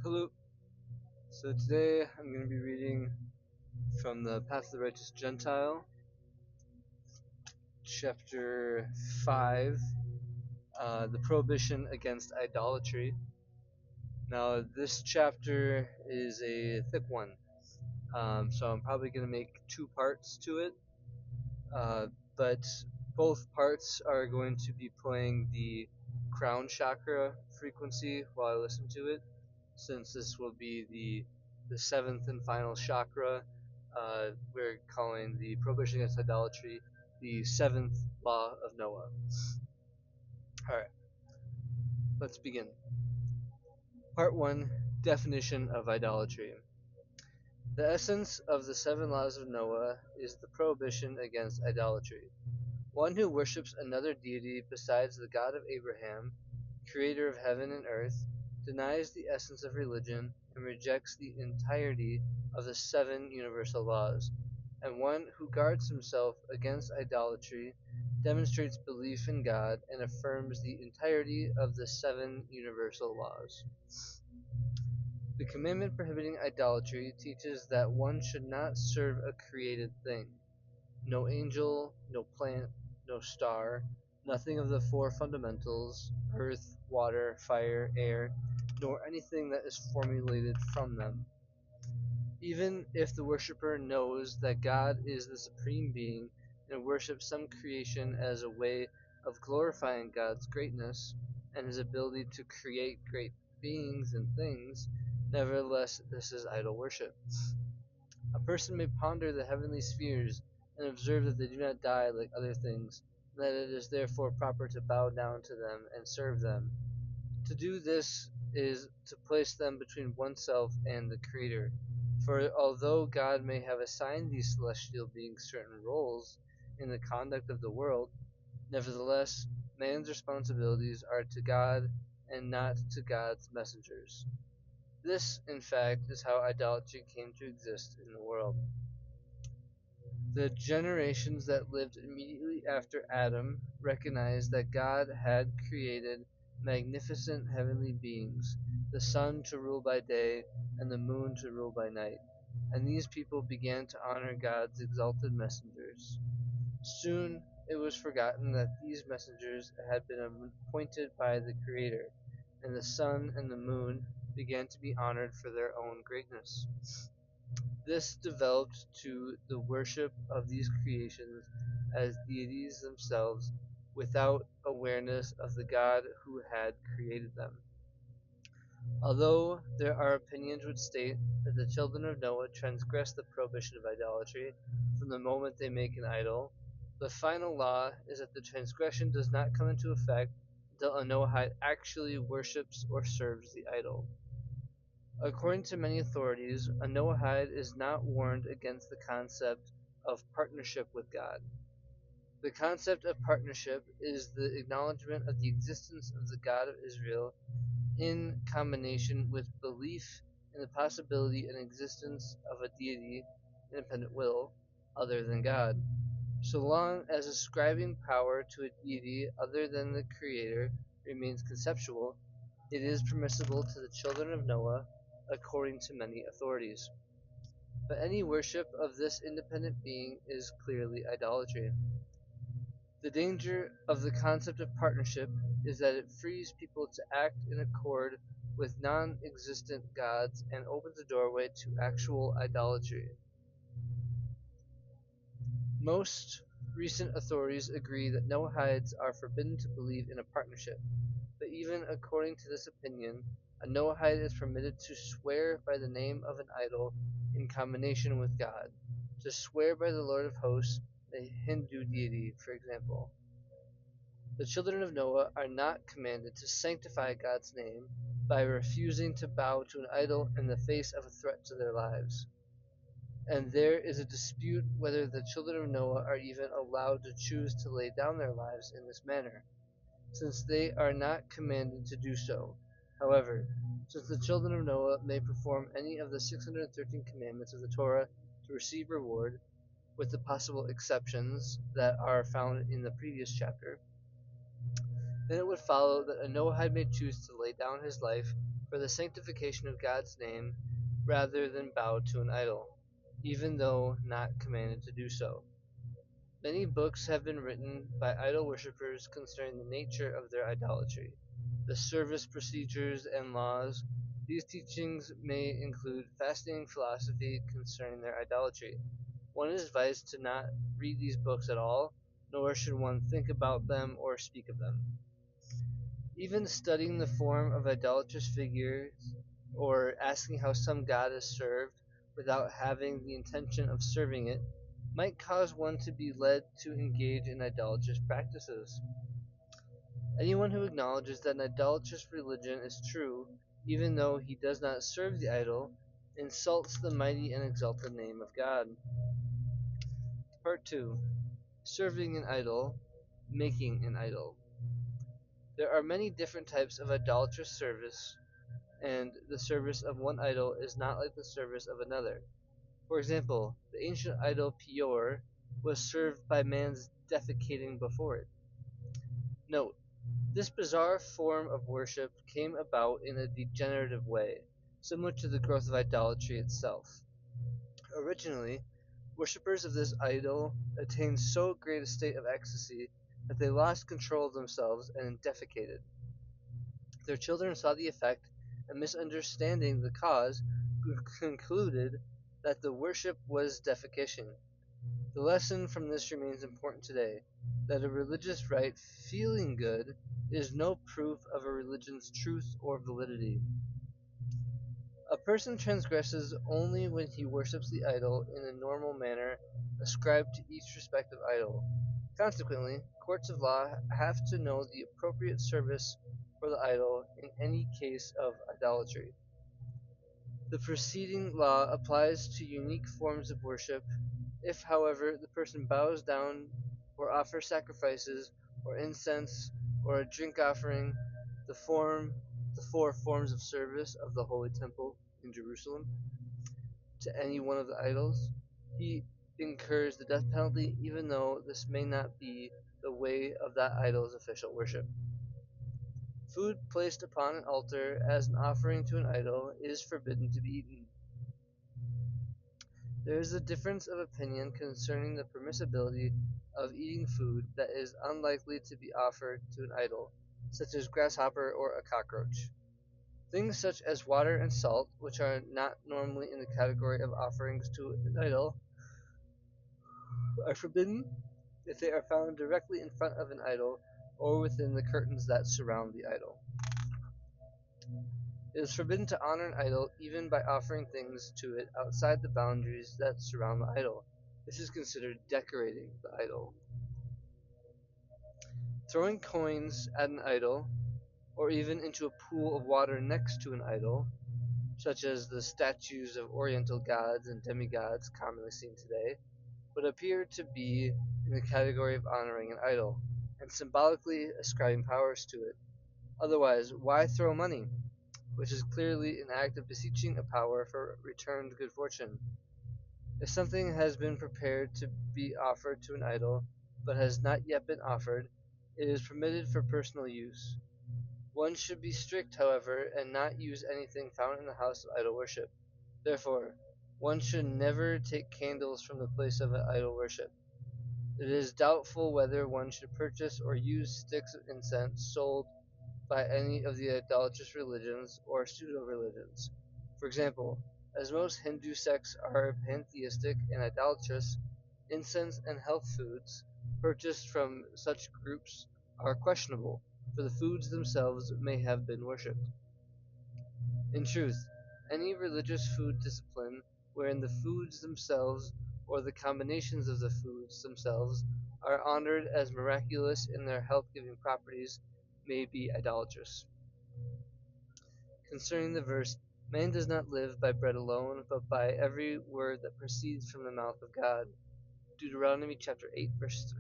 Hello. So today I'm going to be reading from the Path of the Righteous Gentile, chapter 5, the prohibition against idolatry. Now, this chapter is a thick one, so I'm probably going to make two parts to it, but both parts are going to be playing the Crown Chakra frequency while I listen to it, since this will be the seventh and final chakra. We're calling the prohibition against idolatry the seventh law of Noah. Alright, let's begin. Part 1, Definition of Idolatry. The essence of the seven laws of Noah is the prohibition against idolatry. One who worships another deity besides the God of Abraham, creator of heaven and earth, denies the essence of religion and rejects the entirety of the seven universal laws, and one who guards himself against idolatry demonstrates belief in God and affirms the entirety of the seven universal laws. The commandment prohibiting idolatry teaches that one should not serve a created thing. No angel, no plant, no star, nothing of the four fundamentals, earth, water, fire, air, nor anything that is formulated from them. Even if the worshipper knows that God is the supreme being and worships some creation as a way of glorifying God's greatness and his ability to create great beings and things, nevertheless this is idol worship. A person may ponder the heavenly spheres and observe that they do not die like other things, and that it is therefore proper to bow down to them and serve them. To do this is to place them between oneself and the Creator. For although God may have assigned these celestial beings certain roles in the conduct of the world, nevertheless, man's responsibilities are to God and not to God's messengers. This, in fact, is how idolatry came to exist in the world. The generations that lived immediately after Adam recognized that God had created magnificent heavenly beings, the sun to rule by day and the moon to rule by night, and these people began to honor God's exalted messengers. Soon it was forgotten that these messengers had been appointed by the Creator, and the sun and the moon began to be honored for their own greatness. This developed to the worship of these creations as deities themselves without awareness of the God who had created them. Although there are opinions which state that the children of Noah transgress the prohibition of idolatry from the moment they make an idol, the final law is that the transgression does not come into effect until a Noahide actually worships or serves the idol. According to many authorities, a Noahide is not warned against the concept of partnership with God. The concept of partnership is the acknowledgement of the existence of the God of Israel in combination with belief in the possibility and existence of a deity, independent will, other than God. So long as ascribing power to a deity other than the Creator remains conceptual, it is permissible to the children of Noah, according to many authorities. But any worship of this independent being is clearly idolatry. The danger of the concept of partnership is that it frees people to act in accord with non-existent gods and opens a doorway to actual idolatry. Most recent authorities agree that Noahides are forbidden to believe in a partnership, but even according to this opinion, a Noahide is permitted to swear by the name of an idol in combination with God, to swear by the Lord of Hosts, the Hindu deity, for example. The children of Noah are not commanded to sanctify God's name by refusing to bow to an idol in the face of a threat to their lives. And there is a dispute whether the children of Noah are even allowed to choose to lay down their lives in this manner, since they are not commanded to do so. However, since the children of Noah may perform any of the 613 commandments of the Torah to receive reward, with the possible exceptions that are found in the previous chapter, then it would follow that a Noahide may choose to lay down his life for the sanctification of God's name rather than bow to an idol, even though not commanded to do so. Many books have been written by idol worshippers concerning the nature of their idolatry, the service procedures and laws. These teachings may include fascinating philosophy concerning their idolatry. One is advised to not read these books at all, nor should one think about them or speak of them. Even studying the form of idolatrous figures or asking how some god is served without having the intention of serving it might cause one to be led to engage in idolatrous practices. Anyone who acknowledges that an idolatrous religion is true, even though he does not serve the idol, insults the mighty and exalted name of God. Part 2. Serving an idol, making an idol. There are many different types of idolatrous service, and the service of one idol is not like the service of another. For example, the ancient idol Peor was served by man's defecating before it. Note, this bizarre form of worship came about in a degenerative way, similar to the growth of idolatry itself. Originally, worshippers of this idol attained so great a state of ecstasy that they lost control of themselves and defecated. Their children saw the effect and, misunderstanding the cause, concluded that the worship was defecation. The lesson from this remains important today, that a religious rite feeling good is no proof of a religion's truth or validity. A person transgresses only when he worships the idol in a normal manner ascribed to each respective idol. Consequently, courts of law have to know the appropriate service for the idol in any case of idolatry. The preceding law applies to unique forms of worship. If, however, the person bows down or offers sacrifices or incense or a drink offering, the four forms of service of the holy temple in Jerusalem, to any one of the idols, he incurs the death penalty, even though this may not be the way of that idol's official worship. Food placed upon an altar as an offering to an idol is forbidden to be eaten. There is a difference of opinion concerning the permissibility of eating food that is unlikely to be offered to an idol, such as grasshopper or a cockroach. Things such as water and salt, which are not normally in the category of offerings to an idol, are forbidden if they are found directly in front of an idol or within the curtains that surround the idol. It is forbidden to honor an idol even by offering things to it outside the boundaries that surround the idol. This is considered decorating the idol. Throwing coins at an idol, or even into a pool of water next to an idol, such as the statues of Oriental gods and demigods commonly seen today, would appear to be in the category of honoring an idol, and symbolically ascribing powers to it. Otherwise, why throw money, which is clearly an act of beseeching a power for returned good fortune? If something has been prepared to be offered to an idol, but has not yet been offered, it is permitted for personal use. One should be strict, however, and not use anything found in the house of idol worship. Therefore, one should never take candles from the place of idol worship. It is doubtful whether one should purchase or use sticks of incense sold by any of the idolatrous religions or pseudo-religions. For example, as most Hindu sects are pantheistic and idolatrous, incense and health foods purchased from such groups are questionable, for the foods themselves may have been worshipped. In truth, any religious food discipline wherein the foods themselves or the combinations of the foods themselves are honored as miraculous in their health-giving properties may be idolatrous. Concerning the verse, man does not live by bread alone, but by every word that proceeds from the mouth of God. Deuteronomy chapter 8, verse 3.